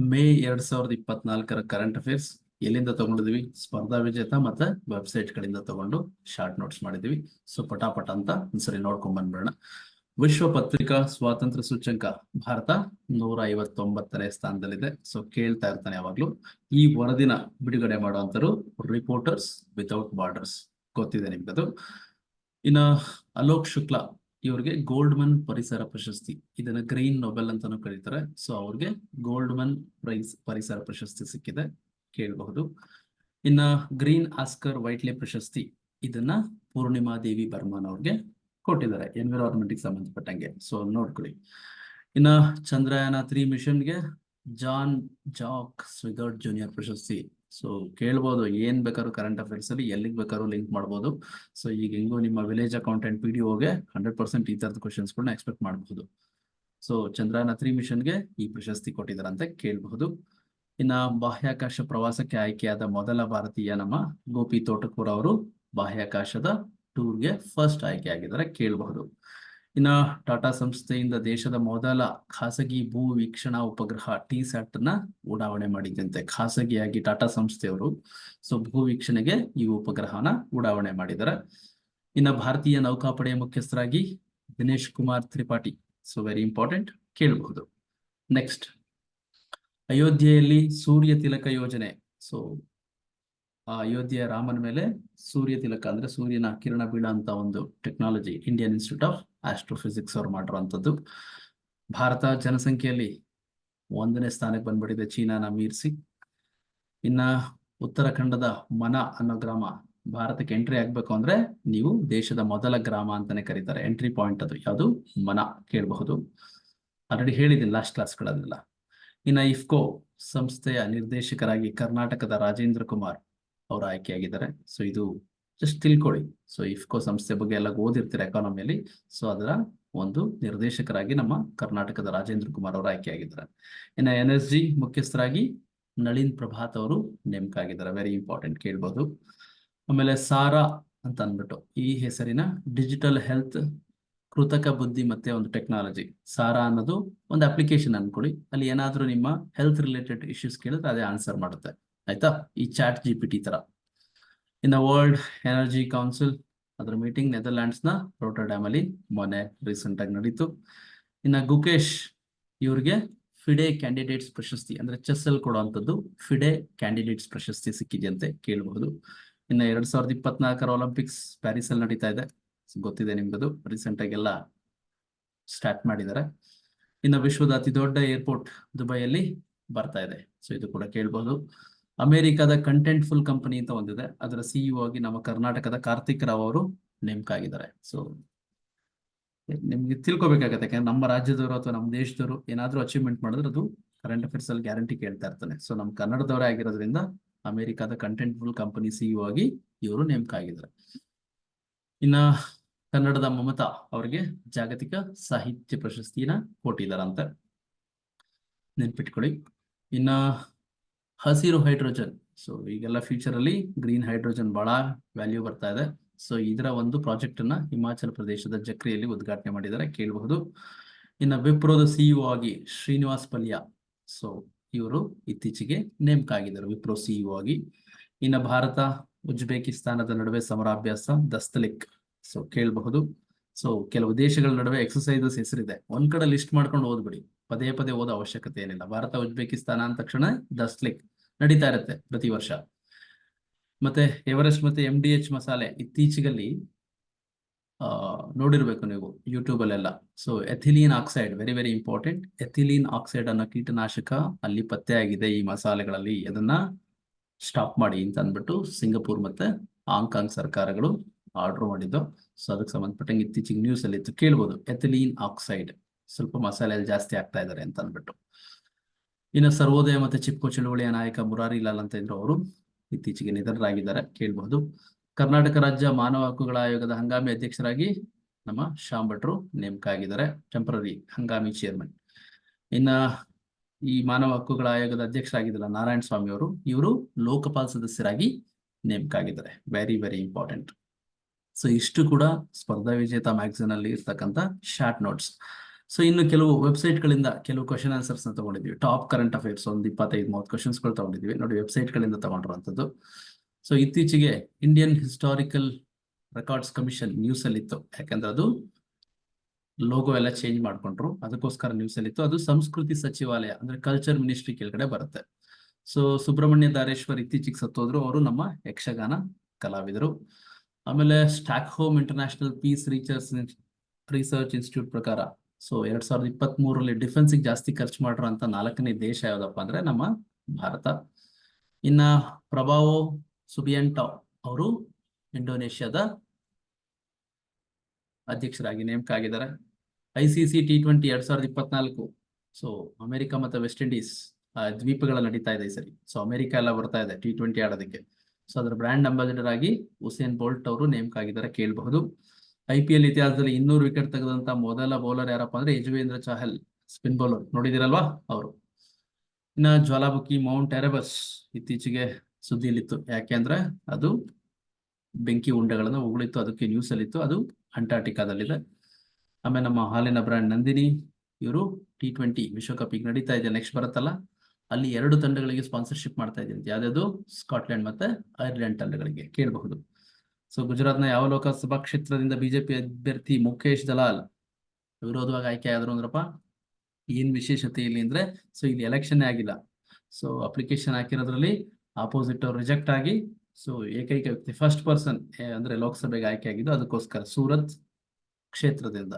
May 2024 current affairs ಎಲ್ಲಿಂದ ತಗೊಂಡಿದ್ವಿ? ಸ್ಪರ್ಧಾ ವಿಜೇತ ಮತ್ತೆ ವೆಬ್ಸೈಟ್ ಗಳಿಂದ ತಗೊಂಡು ಶಾರ್ಟ್ ನೋಟ್ಸ್ ಮಾಡಿದ್ವಿ. ಸೊ ಪಟಾಪಟ ಅಂತ ಒಂದ್ಸರಿ ನೋಡ್ಕೊಂಡ್ ಬಂದ್ಬಿಡೋಣ. ವಿಶ್ವ ಪತ್ರಿಕಾ ಸ್ವಾತಂತ್ರ್ಯ ಸೂಚ್ಯಂಕ ಭಾರತ 159ನೇ ಸ್ಥಾನದಲ್ಲಿದೆ. ಸೊ ಕೇಳ್ತಾ ಇರ್ತಾನೆ ಯಾವಾಗ್ಲೂ. ಈ ವರದಿನ ಬಿಡುಗಡೆ ಮಾಡುವಂತರು ರಿಪೋರ್ಟರ್ಸ್ ವಿತೌಟ್ ಬಾರ್ಡರ್ಸ್, ಗೊತ್ತಿದೆ ನಿಮ್ಗದು. ಇನ್ನ ಅಲೋಕ್ ಶುಕ್ಲಾ ಇವ್ರಿಗೆ ಗೋಲ್ಡ್ಮನ್ ಪರಿಸರ ಪ್ರಶಸ್ತಿ, ಇದನ್ನ ಗ್ರೀನ್ ನೊಬೆಲ್ ಅಂತಾನು ಕರೀತಾರೆ. ಸೊ ಅವ್ರಿಗೆ ಗೋಲ್ಡ್ಮನ್ ಪರಿಸರ ಪ್ರಶಸ್ತಿ ಸಿಕ್ಕಿದೆ, ಕೇಳಬಹುದು. ಇನ್ನ ಗ್ರೀನ್ ಆಸ್ಕರ್ ವೈಟ್ಲೆ ಪ್ರಶಸ್ತಿ, ಇದನ್ನ ಪೂರ್ಣಿಮಾ ದೇವಿ ಬರ್ಮನ್ ಅವ್ರಿಗೆ ಕೊಟ್ಟಿದ್ದಾರೆ ಎನ್ವಿರಾನ್ಮೆಂಟ್ ಗೆ ಸಂಬಂಧಪಟ್ಟಂಗೆ. ಸೊ ನೋಡ್ಕೊಳ್ಳಿ. ಇನ್ನ ಚಂದ್ರಯಾನ 3 ಮಿಷನ್ಗೆ ಜಾನ್ ಜಾಕ್ ಸ್ವಿಗರ್ಡ್ ಜೂನಿಯರ್ ಪ್ರಶಸ್ತಿ. ಸೊ ಕೇಳ್ಬೋದು, ಏನ್ ಬೇಕಾದ್ರೂ ಕರೆಂಟ್ ಅಫೇರ್ಸ್ ಅಲ್ಲಿ ಎಲ್ಲಿಗೆ ಬೇಕಾದ್ರೂ ಲಿಂಕ್ ಮಾಡ್ಬೋದು. ಸೊ ಈಗ ಹೆಂಗೋ ನಿಮ್ಮ ವಿಲೇಜ್ ಅಕೌಂಟೆಂಟ್ PDOಗೆ 100% ಈ ತರದ ಕ್ವಶನ್ಸ್ ಗಳನ್ನ ಎಕ್ಸ್ಪೆಕ್ಟ್ ಮಾಡಬಹುದು. ಸೊ ಚಂದ್ರಯಾನ 3 ಮಿಷನ್ಗೆ ಈ ಪ್ರಶಸ್ತಿ ಕೊಟ್ಟಿದ್ದಾರೆ ಅಂತ ಕೇಳಬಹುದು. ಇನ್ನ ಬಾಹ್ಯಾಕಾಶ ಪ್ರವಾಸಕ್ಕೆ ಆಯ್ಕೆಯಾದ ಮೊದಲ ಭಾರತೀಯ ನಮ್ಮ ಗೋಪಿ ತೋಟಕೂರ್ ಅವರು ಬಾಹ್ಯಾಕಾಶದ ಟೂರ್ಗೆ ಫಸ್ಟ್ ಆಯ್ಕೆ ಆಗಿದ್ದಾರೆ, ಕೇಳಬಹುದು. ಇನ್ನ ಟಾಟಾ ಸಂಸ್ಥೆಯಿಂದ ದೇಶದ ಮೊದಲ ಖಾಸಗಿ ಭೂ ವೀಕ್ಷಣಾ ಉಪಗ್ರಹ TSAT ನ ಉಡಾವಣೆ ಮಾಡಿದಂತೆ. ಖಾಸಗಿಯಾಗಿ ಟಾಟಾ ಸಂಸ್ಥೆಯವರು ಸೊ ಭೂ ವೀಕ್ಷಣೆಗೆ ಈ ಉಪಗ್ರಹನ ಉಡಾವಣೆ ಮಾಡಿದ್ದಾರೆ. ಇನ್ನ ಭಾರತೀಯ ನೌಕಾಪಡೆಯ ಮುಖ್ಯಸ್ಥರಾಗಿ Dinesh Kumar Tripathi, so very important, ಕೇಳಬಹುದು. ನೆಕ್ಸ್ಟ್, ಅಯೋಧ್ಯೆಯಲ್ಲಿ ಸೂರ್ಯ ತಿಲಕ ಯೋಜನೆ. ಸೊ ಆ ಅಯೋಧ್ಯೆಯ ರಾಮನ ಮೇಲೆ ಸೂರ್ಯ ತಿಲಕ ಅಂದ್ರೆ ಸೂರ್ಯನ ಕಿರಣ ಬೀಳಂತ ಒಂದು technology Indian institute of astrophysics ಅವ್ರು ಮಾಡಿರುವಂತದ್ದು. ಭಾರತ ಜನಸಂಖ್ಯೆಯಲ್ಲಿ 1ನೇ ಸ್ಥಾನಕ್ಕೆ ಬಂದ್ಬಿಟ್ಟಿದೆ, ಚೀನಾನ ಮೀರಿಸಿ. ಇನ್ನ ಉತ್ತರಾಖಂಡದ ಮನ ಅನ್ನೋ ಗ್ರಾಮ ಭಾರತಕ್ಕೆ ಎಂಟ್ರಿ ಆಗ್ಬೇಕು ಅಂದ್ರೆ ನೀವು ದೇಶದ ಮೊದಲ ಗ್ರಾಮ ಅಂತಾನೆ ಕರೀತಾರೆ, ಎಂಟ್ರಿ ಪಾಯಿಂಟ್ ಅದು. ಯಾವುದು? ಮನ, ಕೇಳಬಹುದು. ಆಲ್ರೆಡಿ ಹೇಳಿದ್ದೀನಿ ಲಾಸ್ಟ್ ಕ್ಲಾಸ್ಗಳಲ್ಲೆಲ್ಲ. ಇನ್ನ ಇಫ್ಕೋ ಸಂಸ್ಥೆಯ ನಿರ್ದೇಶಕರಾಗಿ ಕರ್ನಾಟಕದ ರಾಜೇಂದ್ರ ಕುಮಾರ್ ಅವರು ಆಯ್ಕೆಯಾಗಿದ್ದಾರೆ. ಸೊ ಇದು ಜಸ್ಟ್ ತಿಳ್ಕೊಳ್ಳಿ. ಸೊ ಇಫ್ಕೋ ಸಂಸ್ಥೆ ಬಗ್ಗೆ ಎಲ್ಲ ಓದಿರ್ತೀರ ಎಕಾನಮಿಯಲ್ಲಿ. ಸೊ ಅದರ ಒಂದು ನಿರ್ದೇಶಕರಾಗಿ ನಮ್ಮ ಕರ್ನಾಟಕದ ರಾಜೇಂದ್ರ ಕುಮಾರ್ ಅವರು ಆಯ್ಕೆಯಾಗಿದ್ದಾರೆ. ಇನ್ನು NSG ಮುಖ್ಯಸ್ಥರಾಗಿ ನಳಿನ್ ಪ್ರಭಾತ್ ಅವರು ನೇಮಕ ಆಗಿದ್ದಾರೆ, ವೆರಿ ಇಂಪಾರ್ಟೆಂಟ್, ಕೇಳ್ಬೋದು. ಆಮೇಲೆ ಸಾರಾ ಅಂತ ಅಂದ್ಬಿಟ್ಟು ಈ ಹೆಸರಿನ ಡಿಜಿಟಲ್ ಹೆಲ್ತ್ ಕೃತಕ ಬುದ್ಧಿ ಮತ್ತೆ ಒಂದು ಟೆಕ್ನಾಲಜಿ. ಸಾರಾ ಅನ್ನೋದು ಒಂದು ಅಪ್ಲಿಕೇಶನ್ ಅನ್ಕೊಳ್ಳಿ, ಅಲ್ಲಿ ಏನಾದ್ರೂ ನಿಮ್ಮ ಹೆಲ್ತ್ ರಿಲೇಟೆಡ್ ಇಶ್ಯೂಸ್ ಕೇಳಿದ್ರೆ ಅದೇ ಆನ್ಸರ್ ಮಾಡುತ್ತೆ, ಆಯ್ತಾ? ಈ ChatGPT ತರ. ಇನ್ನು ವರ್ಲ್ಡ್ ಎನರ್ಜಿ ಕೌನ್ಸಿಲ್ ಅದರ ಮೀಟಿಂಗ್ ನೆದರ್ಲ್ಯಾಂಡ್ಸ್ ನ ರೋಟರ್ಡ್ಯಾಮ್ ಅಲ್ಲಿ ಮೊನ್ನೆ ರೀಸೆಂಟ್ ಆಗಿ ನಡೀತು. ಇನ್ನ ಗುಕೇಶ್ ಇವ್ರಿಗೆ ಫಿಡೆ ಕ್ಯಾಂಡಿಡೇಟ್ಸ್ ಪ್ರಶಸ್ತಿ, ಅಂದ್ರೆ ಚೆಸ್ ಅಲ್ಲಿ ಕೊಡುವಂತದ್ದು ಫಿಡೆ ಕ್ಯಾಂಡಿಡೇಟ್ಸ್ ಪ್ರಶಸ್ತಿ ಸಿಕ್ಕಿದೆಯಂತೆ, ಕೇಳಬಹುದು. ಇನ್ನು 2024 ಒಲಿಂಪಿಕ್ಸ್ ಪ್ಯಾರಿಸ್ ಅಲ್ಲಿ ನಡೀತಾ ಇದೆ, ಗೊತ್ತಿದೆ ನಿಮ್ಗದು. ರೀಸೆಂಟ್ ಆಗಿ ಎಲ್ಲ ಸ್ಟಾರ್ಟ್ ಮಾಡಿದ್ದಾರೆ. ಇನ್ನು ವಿಶ್ವದ ಅತಿ ದೊಡ್ಡ ಏರ್ಪೋರ್ಟ್ ದುಬೈಯಲ್ಲಿ ಬರ್ತಾ ಇದೆ, ಸೊ ಇದು ಕೂಡ ಕೇಳಬಹುದು. ಅಮೆರಿಕದ ಕಂಟೆಂಟ್ ಫುಲ್ ಕಂಪನಿ ಅಂತ ಒಂದಿದೆ, ಅದರ CEO ಆಗಿ ನಮ್ಮ ಕರ್ನಾಟಕದ ಕಾರ್ತಿಕ್ ರಾವ್ ಅವರು ನೇಮಕ ಆಗಿದ್ದಾರೆ. ಸೊ ನಿಮ್ಗೆ ತಿಳ್ಕೊಬೇಕಾಗತ್ತೆ, ಯಾಕಂದ್ರೆ ನಮ್ಮ ರಾಜ್ಯದವರು ಅಥವಾ ನಮ್ಮ ದೇಶದವರು ಏನಾದ್ರೂ ಅಚೀವ್ಮೆಂಟ್ ಮಾಡಿದ್ರೆ ಅದು ಕರೆಂಟ್ ಅಫೇರ್ಸ್ ಅಲ್ಲಿ ಗ್ಯಾರಂಟಿ ಕೇಳ್ತಾ ಇರ್ತಾನೆ. ಸೊ ನಮ್ಮ ಕನ್ನಡದವರೇ ಆಗಿರೋದ್ರಿಂದ ಅಮೆರಿಕದ ಕಂಟೆಂಟ್ ಫುಲ್ ಕಂಪನಿ CEO ಆಗಿ ಇವರು ನೇಮಕ ಆಗಿದ್ದಾರೆ. ಇನ್ನ ಕನ್ನಡದ ಮಮತಾ ಅವರಿಗೆ ಜಾಗತಿಕ ಸಾಹಿತ್ಯ ಪ್ರಶಸ್ತಿನ ಕೊಟ್ಟಿದ್ದಾರಂತೆ, ನೆನ್ಪಿಟ್ಕೊಳ್ಳಿ. ಇನ್ನ ಹಸಿರು ಹೈಡ್ರೋಜನ್, ಸೊ ಈಗೆಲ್ಲ ಫ್ಯೂಚರ್ ಅಲ್ಲಿ ಗ್ರೀನ್ ಹೈಡ್ರೋಜನ್ ಬಹಳ ವ್ಯಾಲ್ಯೂ ಬರ್ತಾ ಇದೆ. ಸೊ ಇದರ ಒಂದು ಪ್ರಾಜೆಕ್ಟ್ ಅನ್ನ ಹಿಮಾಚಲ ಪ್ರದೇಶದ ಜಕ್ರಿಯಲ್ಲಿ ಉದ್ಘಾಟನೆ ಮಾಡಿದ್ದಾರೆ, ಕೇಳಬಹುದು. ಇನ್ನು ವಿಪ್ರೋದ CEO ಆಗಿ ಶ್ರೀನಿವಾಸ್ ಪಲ್ಯ, ಸೊ ಇವರು ಇತ್ತೀಚೆಗೆ ನೇಮಕ ಆಗಿದ್ದಾರೆ ವಿಪ್ರೋ CEO ಆಗಿ. ಇನ್ನು ಭಾರತ ಉಜ್ಬೇಕಿಸ್ತಾನದ ನಡುವೆ ಸಮರಾಭ್ಯಾಸ ದಸ್ತಲಿಕ್, ಸೊ ಕೇಳಬಹುದು. ಸೊ ಕೆಲವು ದೇಶಗಳ ನಡುವೆ ಎಕ್ಸಸೈಸಸ್ ಹೆಸರಿದೆ, ಒಂದ್ ಕಡೆ ಲಿಸ್ಟ್ ಮಾಡ್ಕೊಂಡು ಓದ್ಬಿಡಿ, ಪದೇ ಪದೇ ಓದೋ ಅವಶ್ಯಕತೆ ಏನಿಲ್ಲ. ಭಾರತ ಉಜ್ಬೇಕಿಸ್ತಾನ ಅಂದ ತಕ್ಷಣ ದಸ್ತಲಿಕ್ ನಡೀತಾ ಇರುತ್ತೆ ಪ್ರತಿ ವರ್ಷ. ಮತ್ತೆ ಎವರೆಸ್ಟ್ ಮತ್ತೆ MDH ಮಸಾಲೆ ಇತ್ತೀಚೆಗಲ್ಲಿ ನೋಡಿರ್ಬೇಕು ನೀವು ಯೂಟ್ಯೂಬ್ ಅಲ್ಲೆಲ್ಲ. So ethylene oxide, very very important. Ethylene oxide ಅನ್ನೋ ಕೀಟನಾಶಕ ಅಲ್ಲಿ ಪತ್ತೆ ಆಗಿದೆ ಈ ಮಸಾಲೆಗಳಲ್ಲಿ, ಅದನ್ನ ಸ್ಟಾಪ್ ಮಾಡಿ ಅಂತ ಅಂದ್ಬಿಟ್ಟು ಸಿಂಗಪೂರ್ ಮತ್ತೆ ಹಾಂಗ್ಕಾಂಗ್ ಸರ್ಕಾರಗಳು ಆರ್ಡರ್ ಮಾಡಿದ್ದು. ಸೊ ಅದಕ್ಕೆ ಸಂಬಂಧಪಟ್ಟಂಗೆ ಇತ್ತೀಚೆಗೆ ನ್ಯೂಸ್ ಅಲ್ಲಿ ಇತ್ತು, ಕೇಳ್ಬೋದು. ಎಥಿಲೀನ್ ಆಕ್ಸೈಡ್ ಸ್ವಲ್ಪ ಮಸಾಲೆಯಲ್ಲಿ ಜಾಸ್ತಿ ಆಗ್ತಾ ಇದ್ದಾರೆ ಅಂತ ಅಂದ್ಬಿಟ್ಟು. ಇನ್ನು ಸರ್ವೋದಯ ಮತ್ತೆ ಚಿಪ್ಕೋ ಚಳುವಳಿಯ ನಾಯಕ ಮುರಾರಿ ಲಾಲ್ ಅಂತ ಇದ್ರು, ಅವರು ಇತ್ತೀಚೆಗೆ ನಿಧನರಾಗಿದ್ದಾರೆ, ಕೇಳಬಹುದು. ಕರ್ನಾಟಕ ರಾಜ್ಯ ಮಾನವ ಹಕ್ಕುಗಳ ಆಯೋಗದ ಹಂಗಾಮಿ ಅಧ್ಯಕ್ಷರಾಗಿ ನಮ್ಮ ಶ್ಯಾಮ್ ಭಟ್ರು ನೇಮಕ ಆಗಿದ್ದಾರೆ, ಟೆಂಪರರಿ ಹಂಗಾಮಿ ಚೇರ್ಮನ್. ಇನ್ನ ಈ ಮಾನವ ಹಕ್ಕುಗಳ ಆಯೋಗದ ಅಧ್ಯಕ್ಷರಾಗಿದ್ದಲ್ಲ ನಾರಾಯಣ ಸ್ವಾಮಿ ಅವರು, ಇವರು ಲೋಕಪಾಲ್ ಸದಸ್ಯರಾಗಿ ನೇಮಕ ಆಗಿದ್ದಾರೆ, ವೆರಿ ವೆರಿ ಇಂಪಾರ್ಟೆಂಟ್. ಸೊ ಇಷ್ಟು ಕೂಡ ಸ್ಪರ್ಧಾ ವಿಜೇತ ಮ್ಯಾಗಝಿನ್ ಅಲ್ಲಿ ಇರ್ತಕ್ಕಂಥ ಶಾರ್ಟ್ ನೋಟ್ಸ್. ಸೊ ಇನ್ನು ಕೆಲವು ವೆಬ್ಸೈಟ್ಗಳಿಂದ ಕೆಲವು ಕ್ವಶನ್ ಆನ್ಸರ್ಸ್ ನ ತಗೊಂಡಿದ್ವಿ. ಟಾಪ್ ಕರೆಂಟ್ ಅಫೇರ್ಸ್ ಒಂದು 25-30 ಕ್ವಶನ್ಸ್ಗಳು ತಗೊಂಡಿದ್ವಿ ನೋಡಿ, ವೆಬ್ಸೈಟ್ಗಳಿಂದ ತಗೊಂಡಿರುವಂಥದ್ದು. ಸೊ ಇತ್ತೀಚೆಗೆ Indian historical records commission news ಅಲ್ಲಿ ಇತ್ತು, ಯಾಕಂದ್ರೆ ಅದು ಲೋಗೋ ಎಲ್ಲ ಚೇಂಜ್ ಮಾಡ್ಕೊಂಡ್ರು, ಅದಕ್ಕೋಸ್ಕರ ನ್ಯೂಸ್ ಅಲ್ಲಿ ಇತ್ತು. ಅದು ಸಂಸ್ಕೃತಿ ಸಚಿವಾಲಯ ಅಂದ್ರೆ ಕಲ್ಚರ್ ಮಿನಿಸ್ಟ್ರಿ ಕೆಳಗಡೆ ಬರುತ್ತೆ. ಸೊ ಸುಬ್ರಹ್ಮಣ್ಯ ದಾರೇಶ್ವರ್ ಇತ್ತೀಚೆಗೆ ಸತ್ತೋದ್ರು, ಅವರು ನಮ್ಮ ಯಕ್ಷಗಾನ ಕಲಾವಿದರು. ಆಮೇಲೆ stock home international piece research institute ಪ್ರಕಾರ ಸೊ 2023ರಲ್ಲಿ ಡಿಫೆನ್ಸ್ಗೆ ಜಾಸ್ತಿ ಖರ್ಚು ಮಾಡಿರುವಂತ 4ನೇ ದೇಶ ಯಾವ್ದಪ್ಪ ಅಂದ್ರೆ ನಮ್ಮ ಭಾರತ. ಇನ್ನ ಪ್ರಭಾವೋ ಸುಬಿಯಾಂಟೋ ಅವರು ಇಂಡೋನೇಷ್ಯಾದ ಅಧ್ಯಕ್ಷರಾಗಿ ನೇಮಕ ಆಗಿದ್ದಾರೆ. ICC T20 2024 ಸೊ ಅಮೆರಿಕ ಮತ್ತು ವೆಸ್ಟ್ ಇಂಡೀಸ್ ದ್ವೀಪಗಳ ನಡೀತಾ ಇದೆ ಈ ಸರಿ. ಸೊ ಅಮೆರಿಕ ಎಲ್ಲ ಬರ್ತಾ ಇದೆ T20 ಆಡೋದಕ್ಕೆ. ಸೊ ಅದರ ಬ್ರ್ಯಾಂಡ್ ಅಂಬಾಸಿಡರ್ ಆಗಿ ಉಸೇನ್ ಬೋಲ್ಟ್ ಅವರು ನೇಮಕ ಆಗಿದ್ದಾರೆ, ಕೇಳಬಹುದು. IPL ಇತಿಹಾಸದಲ್ಲಿ 200 ವಿಕೆಟ್ ತೆಗೆದಂತ ಮೊದಲ ಬೌಲರ್ ಯಾರಪ್ಪ ಅಂದ್ರೆ ಯಜುವೇಂದ್ರ ಚಹಲ್, ಸ್ಪಿನ್ ಬೌಲರ್, ನೋಡಿದಿರಲ್ವಾ ಅವರು. ಇನ್ನ ಜ್ವಾಲಾಮುಖಿ ಮೌಂಟ್ ಎರೆಬಸ್ ಇತ್ತೀಚೆಗೆ ಸುದ್ದಿಯಲ್ಲಿತ್ತು, ಯಾಕೆ ಅಂದ್ರೆ ಅದು ಬೆಂಕಿ ಉಂಡೆಗಳನ್ನು ಉಗುಳಿತ್ತು, ಅದಕ್ಕೆ ನ್ಯೂಸ್ ಅಲ್ಲಿತ್ತು. ಅದು ಅಂಟಾರ್ಟಿಕಾದಲ್ಲಿದೆ. ಆಮೇಲೆ ನಮ್ಮ ಹಾಲಿನ ಬ್ರ್ಯಾಂಡ್ ನಂದಿನಿ, ಇವರು T20 ವಿಶ್ವಕಪ್ ಈಗ ನಡೀತಾ ಇದೆ, ನೆಕ್ಸ್ಟ್ ಬರುತ್ತಲ್ಲ, ಅಲ್ಲಿ 2 ತಂಡಗಳಿಗೆ ಸ್ಪಾನ್ಸರ್ಶಿಪ್ ಮಾಡ್ತಾ ಇದೆ. ಯಾವ್ದು? ಸ್ಕಾಟ್ಲೆಂಡ್ ಮತ್ತೆ ಐರ್ಲೆಂಡ್ ತಂಡಗಳಿಗೆ, ಕೇಳಬಹುದು. ಸೊ ಗುಜರಾತ್ನ ಯಾವ ಲೋಕಸಭಾ ಕ್ಷೇತ್ರದಿಂದ ಬಿಜೆಪಿ ಅಭ್ಯರ್ಥಿ ಮುಖೇಶ್ ದಲಾಲ್ ವಿರೋಧವಾಗಿ ಆಯ್ಕೆ ಆದ್ರು ಅಂದ್ರಪ್ಪ? ಏನ್ ವಿಶೇಷತೆ ಇಲ್ಲಿ ಅಂದ್ರೆ, ಸೊ ಇಲ್ಲಿ ಎಲೆಕ್ಷನ್ ಆಗಿಲ್ಲ, ಸೊ ಅಪ್ಲಿಕೇಶನ್ ಹಾಕಿರೋದ್ರಲ್ಲಿ ಆಪೋಸಿಟ್ ಅವ್ರು ರಿಜೆಕ್ಟ್ ಆಗಿ, ಸೊ ಏಕೈಕ ವ್ಯಕ್ತಿ ಫಸ್ಟ್ ಪರ್ಸನ್ ಅಂದ್ರೆ ಲೋಕಸಭೆಗೆ ಆಯ್ಕೆ ಆಗಿದ್ದು, ಅದಕ್ಕೋಸ್ಕರ ಸೂರತ್ ಕ್ಷೇತ್ರದಿಂದ.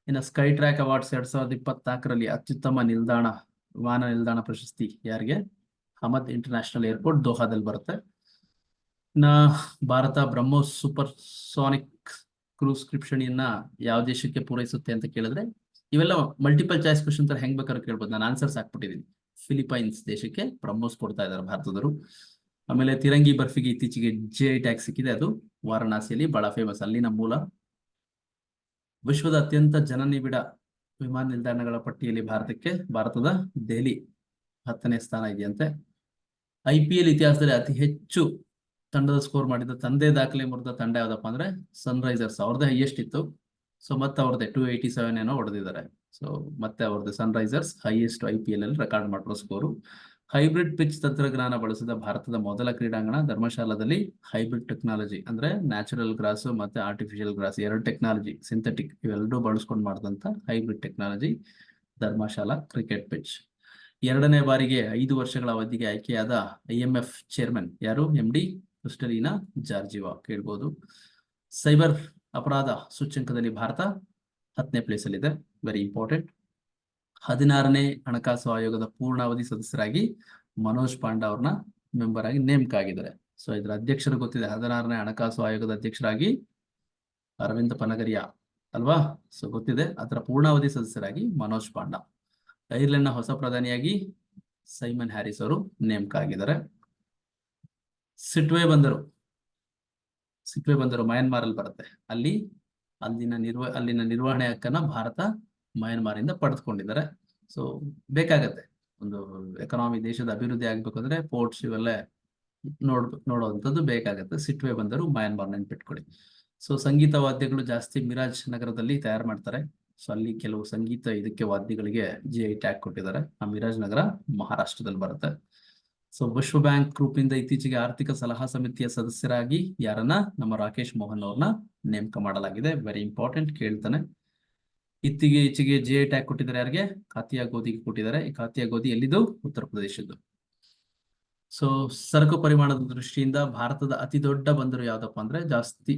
ಇನ್ನು ಸ್ಕೈ ಟ್ರ್ಯಾಕ್ ಅವಾರ್ಡ್ಸ್ 2024ರಲ್ಲಿ ಅತ್ಯುತ್ತಮ ವಿಮಾನ ನಿಲ್ದಾಣ ಪ್ರಶಸ್ತಿ ಯಾರಿಗೆ? ಹಮದ್ ಇಂಟರ್ನ್ಯಾಷನಲ್ ಏರ್ಪೋರ್ಟ್ ದೋಹಾದಲ್ಲಿ ಬರುತ್ತೆ. ಇನ್ನ Bharat BrahMos supersonic cruise ಕ್ಷಿಪಣಿಯನ್ನ ಯಾವ ದೇಶಕ್ಕೆ ಪೂರೈಸುತ್ತೆ ಅಂತ ಕೇಳಿದ್ರೆ, ಇವೆಲ್ಲ ಮಲ್ಟಿಪಲ್ ಚಾಯ್ಸ್ ಕ್ವಶನ್ ತರ ಹೆಂಗ್ ಬೇಕಾದ್ರೂ ಕೇಳ್ಬೋದು, ನಾನು ಆನ್ಸರ್ಸ್ ಹಾಕ್ಬಿಟ್ಟಿದ್ದೀನಿ. ಫಿಲಿಪೈನ್ಸ್ ದೇಶಕ್ಕೆ ಬ್ರಹ್ಮೋಸ್ ಕೊಡ್ತಾ ಇದ್ದಾರೆ ಭಾರತದವರು. ಆಮೇಲೆ ತಿರಂಗಿ ಬರ್ಫಿಗೆ ಇತ್ತೀಚೆಗೆ GI ಟ್ಯಾಗ್ ಸಿಕ್ಕಿದೆ, ಅದು ವಾರಣಾಸಿಯಲ್ಲಿ ಬಹಳ ಫೇಮಸ್, ಅಲ್ಲಿನ ಮೂಲ. ವಿಶ್ವದ ಅತ್ಯಂತ ಜನನಿಬಿಡ ವಿಮಾನ ನಿಲ್ದಾಣಗಳ ಪಟ್ಟಿಯಲ್ಲಿ ಭಾರತದ ದೆಹಲಿ 10ನೇ ಸ್ಥಾನ ಇದೆಯಂತೆ. IPL ಇತಿಹಾಸದಲ್ಲಿ ಅತಿ ಹೆಚ್ಚು ತಂಡದ ಸ್ಕೋರ್ ಮಾಡಿದ ತಂದೆ ದಾಖಲೆ ಮುರಿದ ತಂಡ ಯಾವ್ದಪ್ಪ ಅಂದ್ರೆ ಸನ್ರೈಸರ್ಸ್, ಅವ್ರದ್ದೇ ಹೈಯೆಸ್ಟ್ ಇತ್ತು. ಸೊ ಮತ್ತೆ ಅವ್ರದ್ದೇ 287 ಏನೋ ಹೊಡೆದಿದ್ದಾರೆ. ಸೊ ಮತ್ತೆ ಅವ್ರದ್ದು ಸನ್ರೈಸರ್ಸ್ ಹೈಯೆಸ್ಟ್ IPL ಅಲ್ಲಿ ರೆಕಾರ್ಡ್ ಮಾಡಿರೋ ಸ್ಕೋರು. ಹೈಬ್ರಿಡ್ ಪಿಚ್ ತಂತ್ರಜ್ಞಾನ ಬಳಸಿದ ಭಾರತದ ಮೊದಲ ಕ್ರೀಡಾಂಗಣ ಧರ್ಮಶಾಲಾದಲ್ಲಿ. ಹೈಬ್ರಿಡ್ ಟೆಕ್ನಾಲಜಿ ಅಂದ್ರೆ ನ್ಯಾಚುರಲ್ ಗ್ರಾಸ್ ಮತ್ತೆ ಆರ್ಟಿಫಿಷಿಯಲ್ ಗ್ರಾಸ್, 2 ಟೆಕ್ನಾಲಜಿ, ಸಿಂಥೆಟಿಕ್ ಇವೆರಡೂ ಬಳಸ್ಕೊಂಡು ಮಾಡಿದಂತ hybrid technology Dharamshala cricket pitch. 2ನೇ ಬಾರಿಗೆ 5 ವರ್ಷಗಳ ಅವಧಿಗೆ ಆಯ್ಕೆಯಾದ IMF ಚೇರ್ಮನ್ ಯಾರು? MD ಕ್ರಿಸ್ಟಲಿನಾ ಜಾರ್ಜಿವಾ, ಕೇಳ್ಬೋದು. ಸೈಬರ್ ಅಪರಾಧ ಸೂಚ್ಯಂಕದಲ್ಲಿ ಭಾರತ 10ನೇ ಪ್ಲೇಸ್ ಅಲ್ಲಿ ಇದೆ, ವೆರಿ ಇಂಪಾರ್ಟೆಂಟ್. 16ನೇ ಹಣಕಾಸು ಆಯೋಗದ ಪೂರ್ಣಾವಧಿ ಸದಸ್ಯರಾಗಿ ಮನೋಜ್ ಪಾಂಡಾ ಅವ್ರನ್ನ ಮೆಂಬರ್ ಆಗಿ ನೇಮಕ ಆಗಿದ್ದಾರೆ. ಸೊ ಇದರ ಅಧ್ಯಕ್ಷರು ಗೊತ್ತಿದೆ, 16ನೇ ಹಣಕಾಸು ಆಯೋಗದ ಅಧ್ಯಕ್ಷರಾಗಿ ಅರವಿಂದ್ ಪನಗರಿಯಾ ಅಲ್ವಾ? ಸೊ ಗೊತ್ತಿದೆ. ಅದರ ಪೂರ್ಣಾವಧಿ ಸದಸ್ಯರಾಗಿ ಮನೋಜ್ ಪಾಂಡಾ. ಐರ್ಲೆಂಡ್ನ ಹೊಸ ಪ್ರಧಾನಿಯಾಗಿ ಸೈಮನ್ ಹ್ಯಾರಿಸ್ ಅವರು ನೇಮಕ ಆಗಿದ್ದಾರೆ. ಸಿಟ್ವೆ ಬಂದರು ಮಯನ್ಮಾರ್ ಅಲ್ಲಿ ಬರುತ್ತೆ. ಅಲ್ಲಿನ ನಿರ್ವಹಣೆ ಹಕ್ಕನ್ನ ಭಾರತ ಮಯನ್ಮಾರ್ ಇಂದ ಪಡೆದುಕೊಂಡಿದ್ದಾರೆ. ಸೊ ಬೇಕಾಗತ್ತೆ, ಒಂದು ಎಕನಾಮಿ ದೇಶದ ಅಭಿವೃದ್ಧಿ ಆಗ್ಬೇಕು ಅಂದ್ರೆ ಪೋರ್ಟ್ಸ್ ಇವೆಲ್ಲ ನೋಡುವಂಥದ್ದು ಬೇಕಾಗತ್ತೆ. ಸಿಟ್ವೆ ಬಂದರು ಮಯನ್ಮಾರ್ ನೆನ್ಪಿಟ್ಕೊಳ್ಳಿ. ಸೊ ಸಂಗೀತ ವಾದ್ಯಗಳು ಜಾಸ್ತಿ ಮಿರಾಜ್ ನಗರದಲ್ಲಿ ತಯಾರು ಮಾಡ್ತಾರೆ. ಸೊ ಅಲ್ಲಿ ಕೆಲವು ಸಂಗೀತ ಇದಕ್ಕೆ ವಾದ್ಯಗಳಿಗೆ GI ಟ್ಯಾಗ್ ಕೊಟ್ಟಿದ್ದಾರೆ. ಆ ಮಿರಾಜ್ ನಗರ ಮಹಾರಾಷ್ಟ್ರದಲ್ಲಿ ಬರುತ್ತೆ. ಸೊ ವಿಶ್ವ ಬ್ಯಾಂಕ್ ಗ್ರೂಪ್ ಇಂದ ಇತ್ತೀಚೆಗೆ ಆರ್ಥಿಕ ಸಲಹಾ ಸಮಿತಿಯ ಸದಸ್ಯರಾಗಿ ಯಾರನ್ನ? ನಮ್ಮ ರಾಕೇಶ್ ಮೋಹನ್ ಅವ್ರನ್ನ ನೇಮಕ ಮಾಡಲಾಗಿದೆ, ವೆರಿ ಇಂಪಾರ್ಟೆಂಟ್, ಕೇಳ್ತಾನೆ. ಈಚೆಗೆ GI ಟ್ಯಾಗ್ ಕೊಟ್ಟಿದ್ದಾರೆ ಯಾರಿಗೆ? ಖಾತಿಯಾ ಗೋಧಿಗೆ ಕೊಟ್ಟಿದ್ದಾರೆ. ಈ ಖಾತಿಯಾ ಗೋಧಿ ಎಲ್ಲಿದ್ದು? ಉತ್ತರ ಪ್ರದೇಶದ್ದು. ಸೊ ಸರಕು ಪರಿಮಾಣದ ದೃಷ್ಟಿಯಿಂದ ಭಾರತದ ಅತಿ ದೊಡ್ಡ ಬಂದರು ಯಾವ್ದಪ್ಪ ಅಂದ್ರೆ, ಜಾಸ್ತಿ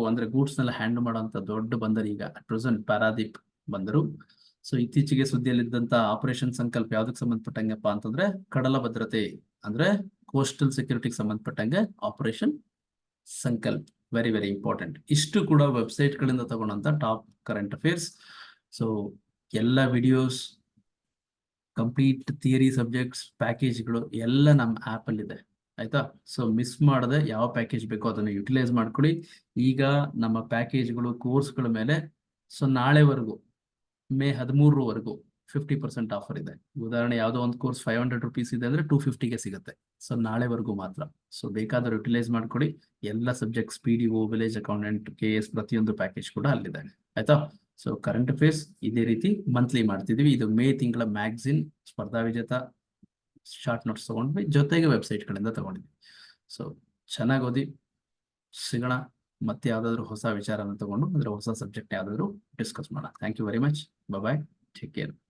ಅಂದ್ರೆ ಗೂಡ್ಸ್ ನೆಲ್ಲ ಹ್ಯಾಂಡಲ್ ಮಾಡುವಂತ ದೊಡ್ಡ ಬಂದರು ಈಗ ಪ್ರೆಸೆಂಟ್ ಪಾರಾದೀಪ್ ಬಂದರು. ಸೊ ಇತ್ತೀಚೆಗೆ ಸುದ್ದಿಯಲ್ಲಿದ್ದಂತ ಆಪರೇಷನ್ ಸಂಕಲ್ಪ ಯಾವ್ದಕ್ಕೆ ಸಂಬಂಧಪಟ್ಟಂಗಪ್ಪ ಅಂತಂದ್ರೆ ಕಡಲ ಭದ್ರತೆ ಅಂದ್ರೆ ಕೋಸ್ಟಲ್ ಸೆಕ್ಯೂರಿಟಿಗೆ ಸಂಬಂಧಪಟ್ಟಂಗೆ operation Sankalp, very very important. ಇಷ್ಟು ಕೂಡ ವೆಬ್ಸೈಟ್ ಗಳಿಂದ ತಗೊಂಡಂತ ಟಾಪ್ ಕರೆಂಟ್ ಅಫೇರ್ಸ್. ಸೊ ಎಲ್ಲ ವಿಡಿಯೋಸ್, ಕಂಪ್ಲೀಟ್ ಥಿಯರಿ ಸಬ್ಜೆಕ್ಟ್ಸ್, ಪ್ಯಾಕೇಜ್ಗಳು ಎಲ್ಲ ನಮ್ಮ ಆಪ್ ಅಲ್ಲಿ ಇದೆ, ಆಯ್ತಾ? ಸೊ ಮಿಸ್ ಮಾಡದೆ ಯಾವ ಪ್ಯಾಕೇಜ್ ಬೇಕೋ ಅದನ್ನು ಯುಟಿಲೈಸ್ ಮಾಡ್ಕೊಳ್ಳಿ. ಈಗ ನಮ್ಮ ಪ್ಯಾಕೇಜ್ಗಳು ಕೋರ್ಸ್ಗಳ ಮೇಲೆ ಸೊ ನಾಳೆವರೆಗೂ ಮೇ 13ರವರೆಗೂ 50% ಆಫರ್ ಇದೆ. ಉದಾಹರಣೆ ಯಾವುದೋ ಒಂದು ಕೋರ್ಸ್ 500 rupees ಇದೆ ಅಂದ್ರೆ 250ಗೆ ಸಿಗುತ್ತೆ. ಸೊ ನಾಳೆವರೆಗೂ ಮಾತ್ರ. ಸೊ ಬೇಕಾದ್ರೆ ಯುಟಿಲೈಸ್ ಮಾಡ್ಕೊಳ್ಳಿ. ಎಲ್ಲ subjects PDO, village accountant, KS ಪ್ರತಿಯೊಂದು ಪ್ಯಾಕೇಜ್ ಕೂಡ ಅಲ್ಲಿದೆ, ಆಯ್ತಾ? ಸೊ ಕರೆಂಟ್ ಅಫೇರ್ಸ್ ಇದೇ ರೀತಿ ಮಂತ್ಲಿ ಮಾಡ್ತಿದ್ವಿ. ಇದು ಮೇ ತಿಂಗಳ ಮ್ಯಾಗ್ಝಿನ್ ಸ್ಪರ್ಧಾ ವಿಜೇತ ಶಾರ್ಟ್ ನೋಟ್ಸ್ ತಗೊಂಡ್ವಿ, ಜೊತೆಗೆ ವೆಬ್ಸೈಟ್ಗಳಿಂದ ತಗೊಂಡಿದ್ವಿ. ಸೊ ಚೆನ್ನಾಗಿ ಓದಿ, ಸಿಗೋಣ ಮತ್ತೆ ಯಾವ್ದಾದ್ರು ಹೊಸ ವಿಚಾರನ ತಗೊಂಡು, ಅಂದ್ರೆ ಹೊಸ ಸಬ್ಜೆಕ್ಟ್ ಯಾವ್ದಾದ್ರು ಡಿಸ್ಕಸ್ ಮಾಡೋಣ. Thank you very much. Bye, take care.